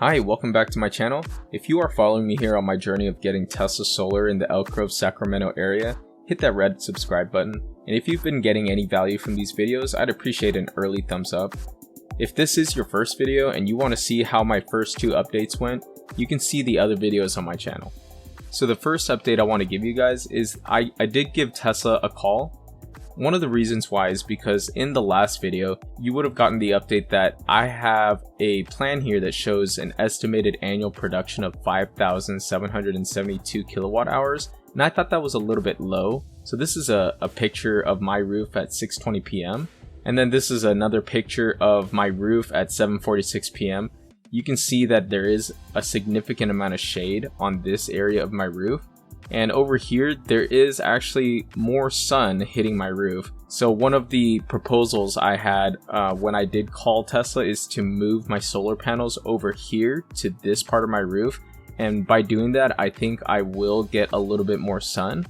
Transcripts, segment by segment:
Hi, welcome back to my channel. If you are following me here on my journey of getting Tesla Solar in the Elk Grove, Sacramento area, hit that red subscribe button. And if you've been getting any value from these videos, I'd appreciate an early thumbs up. If this is your first video and you want to see how my first two updates went, you can see the other videos on my channel. So the first update I want to give you guys is I did give Tesla a call. One of the reasons why is because in the last video, you would have gotten the update that I have a plan here that shows an estimated annual production of 5,772 kilowatt hours. And I thought that was a little bit low. So this is a picture of my roof at 6:20 p.m. And then this is another picture of my roof at 7:46 p.m. You can see that there is a significant amount of shade on this area of my roof. And over here, there is actually more sun hitting my roof. So one of the proposals I had when I did call Tesla is to move my solar panels over here to this part of my roof. And by doing that, I think I will get a little bit more sun.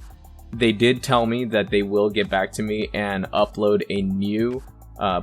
They did tell me that they will get back to me and upload a new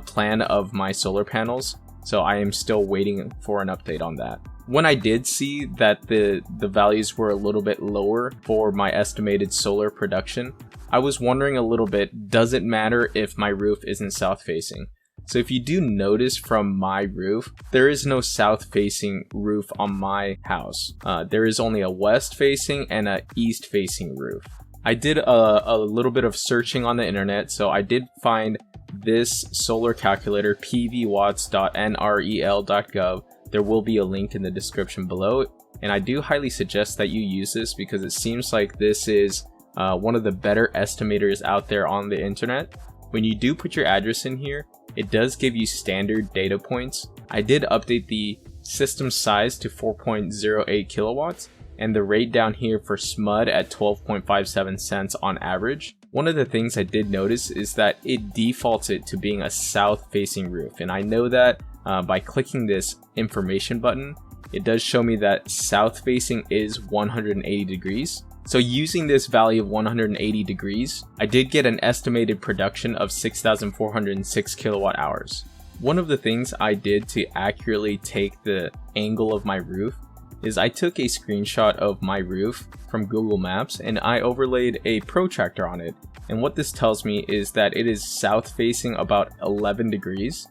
plan of my solar panels. So I am still waiting for an update on that. When I did see that the values were a little bit lower for my estimated solar production, I was wondering a little bit, does it matter if my roof isn't south facing? So if you do notice from my roof, there is no south facing roof on my house. There is only a west facing and a east facing roof. I did a little bit of searching on the internet, so I did find this solar calculator, pvwatts.nrel.gov. There will be a link in the description below, and I do highly suggest that you use this because it seems like this is one of the better estimators out there on the internet. When you do put your address in here, it does give you standard data points. I did update the system size to 4.08 kilowatts and the rate down here for SMUD at 12.57 cents on average. One of the things I did notice is that it defaults it to being a south facing roof, and I know that by clicking this information button, it does show me that south facing is 180 degrees. So using this value of 180 degrees, I did get an estimated production of 6,406 kilowatt hours. One of the things I did to accurately take the angle of my roof is I took a screenshot of my roof from Google Maps and I overlaid a protractor on it. And what this tells me is that it is south facing about 11 degrees.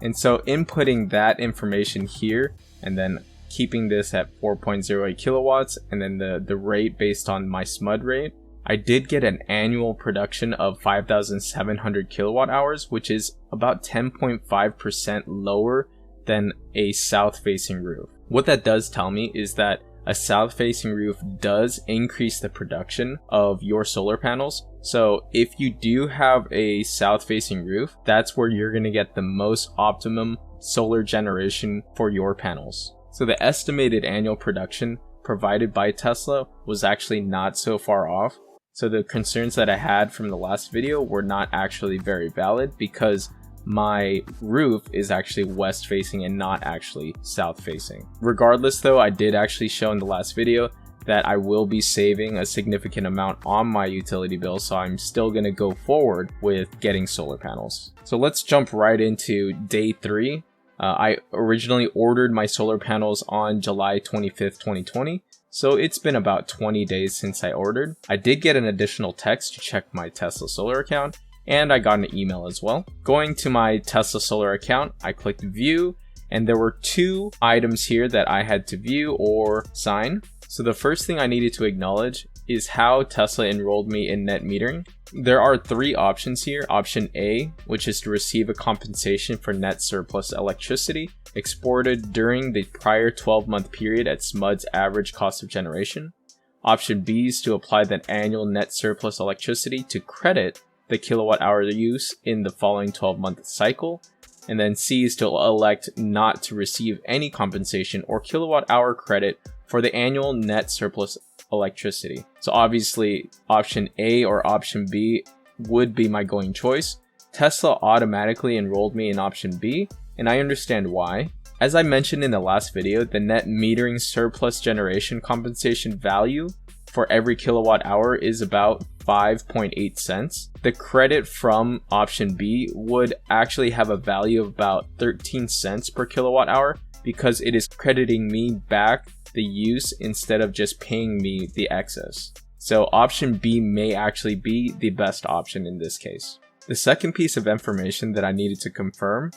And so inputting that information here and then keeping this at 4.08 kilowatts and then the rate based on my SMUD rate, I did get an annual production of 5,700 kilowatt hours, which is about 10.5% lower than a south facing roof. What that does tell me is that a south facing roof does increase the production of your solar panels. So if you do have a south facing roof, that's where you're going to get the most optimum solar generation for your panels. So the estimated annual production provided by Tesla was actually not so far off. So the concerns that I had from the last video were not actually very valid because my roof is actually west facing and not actually south facing. Regardless though, I did actually show in the last video that I will be saving a significant amount on my utility bill, so I'm still going to go forward with getting solar panels. So let's jump right into day 3. I originally ordered my solar panels on July 25th, 2020. So it's been about 20 days since I ordered. I did get an additional text to check my Tesla Solar account, and I got an email as well. Going to my Tesla Solar account, I clicked view, and there were 2 items here that I had to view or sign. So the first thing I needed to acknowledge is how Tesla enrolled me in net metering. There are 3 options here. Option A, which is to receive a compensation for net surplus electricity exported during the prior 12-month period at SMUD's average cost of generation. Option B is to apply that annual net surplus electricity to credit the kilowatt hour use in the following 12-month cycle. And then C is to elect not to receive any compensation or kilowatt hour credit for the annual net surplus electricity. So obviously option A or option B would be my going choice. Tesla automatically enrolled me in option B, and I understand why. As I mentioned in the last video, the net metering surplus generation compensation value for every kilowatt hour is about 5.8 cents. The credit from option B would actually have a value of about 13 cents per kilowatt hour because it is crediting me back the use instead of just paying me the excess. So option B may actually be the best option in this case. The second piece of information that I needed to confirm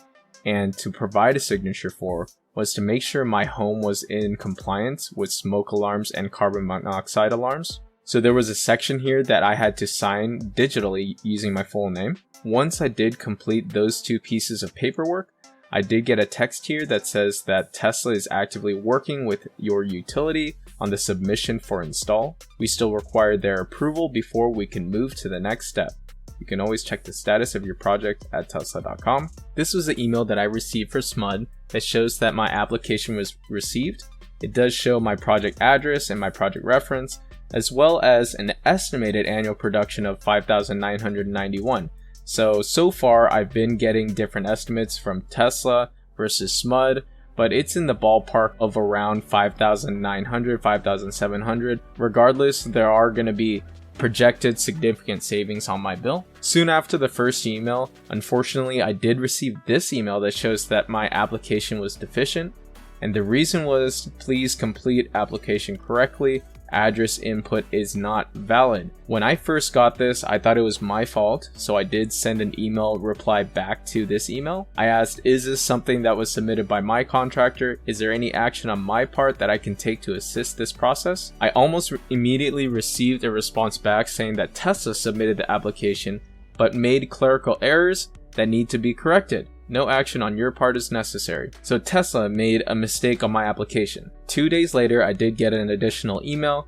and to provide a signature for was to make sure my home was in compliance with smoke alarms and carbon monoxide alarms. So there was a section here that I had to sign digitally using my full name. Once I did complete those two pieces of paperwork, I did get a text here that says that Tesla is actively working with your utility on the submission for install. We still require their approval before we can move to the next step. You can always check the status of your project at tesla.com. This was the email that I received for SMUD that shows that my application was received. It does show my project address and my project reference, as well as an estimated annual production of 5,991. So far I've been getting different estimates from Tesla versus SMUD, but it's in the ballpark of around 5,900, 5,700. Regardless, there are going to be projected significant savings on my bill. Soon after the first email, unfortunately, I did receive this email that shows that my application was deficient, and the reason was, please complete application correctly. Address input is not valid. When I first got this, I thought it was my fault, so I did send an email reply back to this email. I asked, is this something that was submitted by my contractor? Is there any action on my part that I can take to assist this process? I almost immediately received a response back saying that Tesla submitted the application, but made clerical errors that need to be corrected. No action on your part is necessary. So Tesla made a mistake on my application. 2 days later, I did get an additional email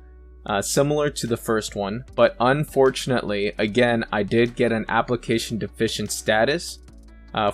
similar to the first one, but unfortunately, again, I did get an application deficient status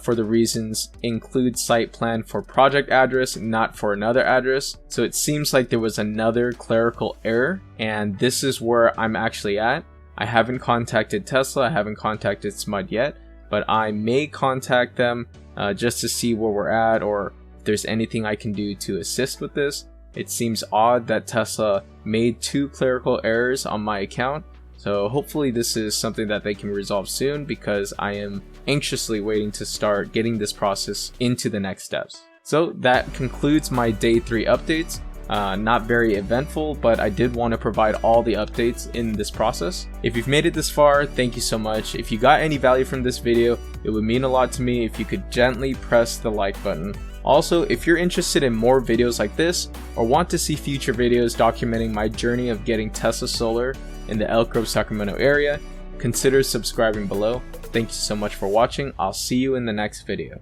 for the reasons include site plan for project address, not for another address. So it seems like there was another clerical error, and this is where I'm actually at. I haven't contacted Tesla, I haven't contacted SMUD yet, but I may contact them just to see where we're at or if there's anything I can do to assist with this. It seems odd that Tesla made 2 clerical errors on my account, so hopefully this is something that they can resolve soon because I am anxiously waiting to start getting this process into the next steps. So that concludes my day 3 updates. Not very eventful, but I did want to provide all the updates in this process. If you've made it this far, thank you so much. If you got any value from this video, it would mean a lot to me if you could gently press the like button. Also, if you're interested in more videos like this, or want to see future videos documenting my journey of getting Tesla Solar in the Elk Grove, Sacramento area, consider subscribing below. Thank you so much for watching. I'll see you in the next video.